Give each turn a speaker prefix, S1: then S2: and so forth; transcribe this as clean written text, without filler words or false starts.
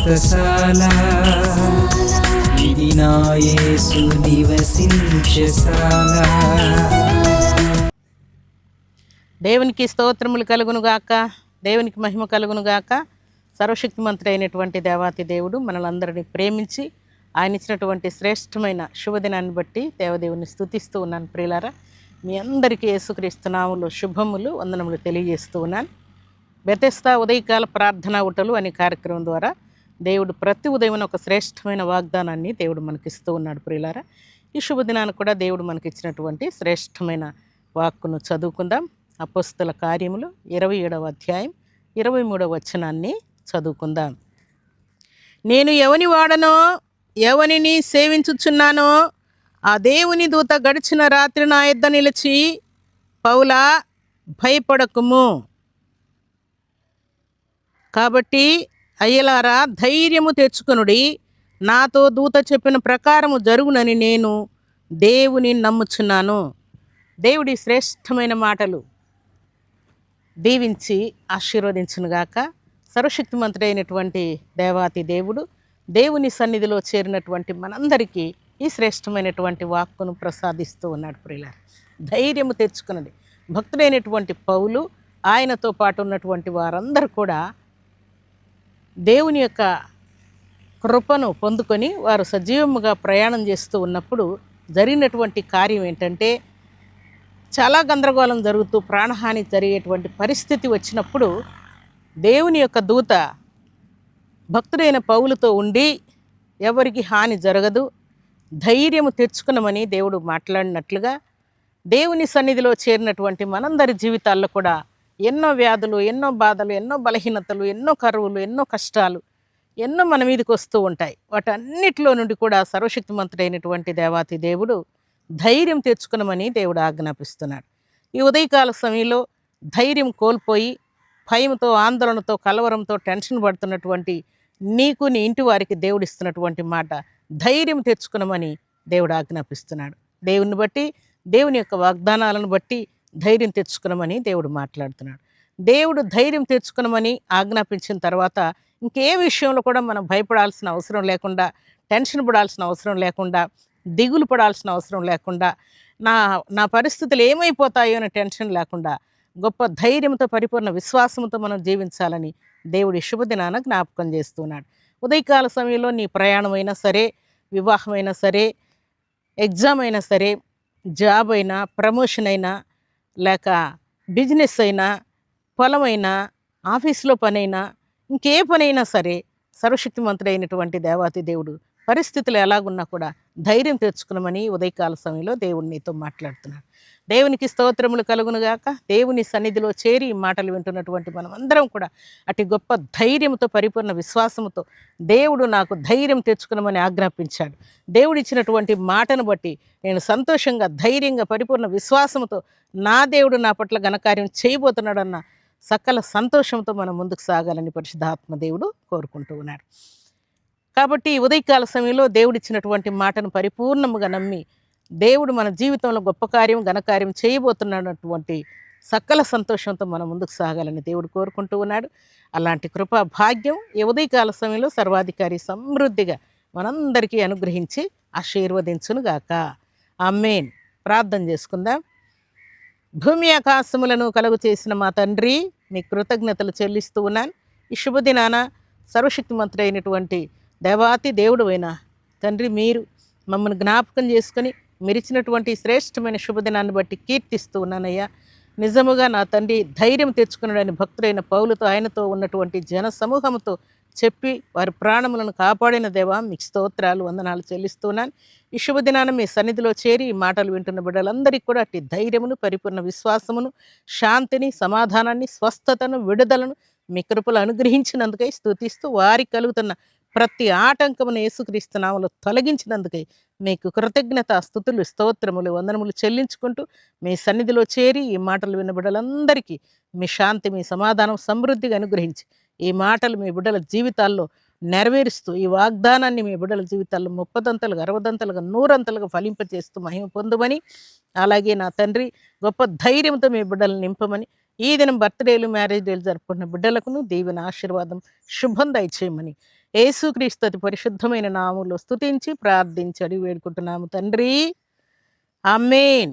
S1: వ్రతశాల ఇది నా యేసు నివసించశాల.
S2: దేవునికి స్తోత్రములు కలుగునుగాక, దేవునికి మహిమ కలుగునుగాక. సర్వశక్తిమంతుడైనటువంటి దేవాతి దేవుడు మనలందరినీ ప్రేమించి ఆయన ఇచ్చినటువంటి శ్రేష్టమైన శుభదినాన్ని బట్టి దేవదేవుని స్తుతిస్తూ ఉన్నాను. ప్రియులారా, మీ అందరికీ యేసుక్రీస్తు నామములో శుభములు వందనములు తెలియజేస్తూ ఉన్నాను. బెతెస్దా ఉదయకాల ప్రార్థనా ఊటలు అనే కార్యక్రమం ద్వారా దేవుడు ప్రతి ఉదయం ఒక శ్రేష్టమైన వాగ్దానాన్ని దేవుడు మనకిస్తూ ఉన్నాడు. ప్రియులారా, ఈ శుభదినాన్ని కూడా దేవుడు మనకిచ్చినటువంటి శ్రేష్టమైన వాక్కును చదువుకుందాం. అపోస్తల కార్యములు 27వ అధ్యాయం 23వ వచనాన్ని చదువుకుందాం. నేను ఎవని వాడనో ఎవనిని సేవించుచున్నానో ఆ దేవుని దూత గడిచిన రాత్రి నా యొద్ద నిలిచి, పౌలా భయపడకుము, కాబట్టి అయ్యలారా ధైర్యము తెచ్చుకొనుడి, నాతో దూత చెప్పిన ప్రకారము జరుగునని నేను దేవుని నమ్ముచున్నాను. దేవుడి శ్రేష్టమైన మాటలు దీవించి ఆశీర్వదించునుగాక. సర్వశక్తిమంతుడైనటువంటి దేవాతి దేవుడు దేవుని సన్నిధిలో చేరినటువంటి మనందరికీ ఈ శ్రేష్టమైనటువంటి వాక్కును ప్రసాదిస్తూ ఉన్నాడు. ప్రియులారా, ధైర్యము తెచ్చుకున్నది భక్తుడైనటువంటి పౌలు, ఆయనతో పాటు ఉన్నటువంటి వారందరూ కూడా దేవుని యొక్క కృపను పొందుకొని వారు సజీవముగా ప్రయాణం చేస్తూ ఉన్నప్పుడు జరిగినటువంటి కార్యం ఏంటంటే, చాలా గందరగోళం జరుగుతూ ప్రాణహాని జరిగేటువంటి పరిస్థితి వచ్చినప్పుడు దేవుని యొక్క దూత భక్తుడైన పౌలుతో ఉండి ఎవరికి హాని జరగదు, ధైర్యము తెచ్చుకున్నామని దేవుడు మాట్లాడినట్లుగా దేవుని సన్నిధిలో చేరినటువంటి మనందరి జీవితాల్లో కూడా ఎన్నో వ్యాధులు, ఎన్నో బాధలు, ఎన్నో బలహీనతలు, ఎన్నో కరువులు, ఎన్నో కష్టాలు ఎన్నో మన మీదకి వస్తూ ఉంటాయి. వాటన్నిటిలో నుండి కూడా సర్వశక్తిమంతుడైనటువంటి దేవాతి దేవుడు ధైర్యం తెచ్చుకున్నామని దేవుడు ఆజ్ఞాపిస్తున్నాడు. ఈ ఉదయకాల సమయంలో ధైర్యం కోల్పోయి భయంతో, ఆందోళనతో, కలవరంతో, టెన్షన్ పడుతున్నటువంటి నీకు, నీ ఇంటి వారికి దేవుడు ఇస్తున్నటువంటి మాట, ధైర్యం తెచ్చుకున్నామని దేవుడు ఆజ్ఞాపిస్తున్నాడు. దేవుని బట్టి, దేవుని యొక్క వాగ్దానాలను బట్టి ధైర్యం తెచ్చుకున్నామని దేవుడు మాట్లాడుతున్నాడు. దేవుడు ధైర్యం తెచ్చుకున్నామని ఆజ్ఞాపించిన తర్వాత ఇంకే విషయంలో కూడా మనం భయపడాల్సిన అవసరం లేకుండా, టెన్షన్ పడాల్సిన అవసరం లేకుండా, దిగులు పడాల్సిన అవసరం లేకుండా, నా పరిస్థితులు ఏమైపోతాయో అనే టెన్షన్ లేకుండా గొప్ప ధైర్యంతో, పరిపూర్ణ విశ్వాసంతో మనం జీవించాలని దేవుడి శుభదినాన జ్ఞాపకం చేస్తున్నాడు. ఉదయకాల సమయంలో నీ ప్రయాణమైనా సరే, వివాహమైనా సరే, ఎగ్జామ్ అయినా సరే, జాబ్ అయినా, ప్రమోషన్ అయినా, లేక బిజినెస్ అయినా, పొలమైనా, ఆఫీస్లో పనైనా, ఇంకే పనైనా సరే, సర్వశక్తిమంతుడైనటువంటి దేవాతి దేవుడు పరిస్థితులు ఎలాగున్నా కూడా ధైర్యం తెచ్చుకున్నామని ఉదయకాల సమయంలో దేవుడు నీతో మాట్లాడుతున్నాడు. దేవునికి స్తోత్రములు కలుగునుగాక. దేవుని సన్నిధిలో చేరి ఈ మాటలు వింటున్నటువంటి మనం అందరం కూడా అటు గొప్ప ధైర్యంతో, పరిపూర్ణ విశ్వాసంతో దేవుడు నాకు ధైర్యం తెచ్చుకున్నామని ఆజ్ఞాపించాడు. దేవుడు ఇచ్చినటువంటి మాటను బట్టి నేను సంతోషంగా, ధైర్యంగా, పరిపూర్ణ విశ్వాసంతో నా దేవుడు నా పట్ల ఘనకార్యం చేయబోతున్నాడన్న సకల సంతోషంతో మనం ముందుకు సాగాలని పరిశుద్ధాత్మ దేవుడు కోరుకుంటూ ఉన్నాడు. కాబట్టి ఉదయకాల సమయంలో దేవుడిచ్చినటువంటి మాటను పరిపూర్ణముగా నమ్మి దేవుడు మన జీవితంలో గొప్ప కార్యం, ఘనకార్యం చేయబోతున్నటువంటి సకల సంతోషంతో మనం ముందుకు సాగాలని దేవుడు కోరుకుంటూ ఉన్నాడు. అలాంటి కృపా భాగ్యం ఈ ఉదయకాల సమయంలో సర్వాధికారి సమృద్ధిగా మనందరికీ అనుగ్రహించి ఆశీర్వదించునుగాక. ఆమేన్. ప్రార్థన చేసుకుందాం. భూమి ఆకాశములను కలుగు చేసిన మా తండ్రి, నీ కృతజ్ఞతలు చెల్లిస్తూ ఉన్నాను. ఈ శుభదినాన సర్వశక్తిమంతుడైనటువంటి దేవాతి దేవుడు అయినా తండ్రి, మీరు మమ్మల్ని జ్ఞాపకం చేసుకొని మీరిచ్చినటువంటి శ్రేష్టమైన శుభదినాన్ని బట్టి కీర్తిస్తూ ఉన్నానయ్యా. నిజముగా నా తండ్రి ధైర్యం తెచ్చుకున్నాడని భక్తుడైన పౌలుతో, ఆయనతో ఉన్నటువంటి జన సమూహంతో చెప్పి వారి ప్రాణములను కాపాడిన దేవా, మీకు స్తోత్రాలు, వందనాలు చెల్లిస్తున్నాను. ఈ శుభదినాన మీ సన్నిధిలో చేరి ఈ మాటలు వింటున్న బిడ్డలందరికీ కూడా అట్టి ధైర్యమును, పరిపూర్ణ విశ్వాసమును, శాంతిని, సమాధానాన్ని, స్వస్థతను, విడుదలను మీ కృపలు అనుగ్రహించినందుకై స్తుతిస్తూ, వారికి కలుగుతున్న ప్రతి ఆటంకమును యేసుక్రీస్తు నామములో తొలగించినందుకై మీకు కృతజ్ఞత, స్తుతులు, స్తోత్రములు, వందనములు చెల్లించుకుంటూ మీ సన్నిధిలో చేరి ఈ మాటలు విన్న బిడ్డలందరికీ మీ శాంతి, మీ సమాధానం సమృద్ధిగా అనుగ్రహించి ఈ మాటలు మీ బిడ్డల జీవితాల్లో నెరవేరుస్తూ ఈ వాగ్దానాన్ని మీ బిడ్డల జీవితాల్లో 30దంతలుగా, 60దంతలుగా, 100అంతలుగా ఫలింపచేస్తూ మహిమ పొందమని, అలాగే నా తండ్రి గొప్ప ధైర్యంతో మీ బిడ్డలను నింపమని, ఈ దినం బర్త్డేలు, మ్యారేజ్ డేలు జరుపుకున్న బిడ్డలకును దీవెన, ఆశీర్వాదం, శుభం దయచేయమని యేసుక్రీస్తు అతి పరిశుద్ధమైన నామములో స్తుతించి ప్రార్థించి అడిగి వేడుకుంటున్నాము తండ్రి. ఆమేన్.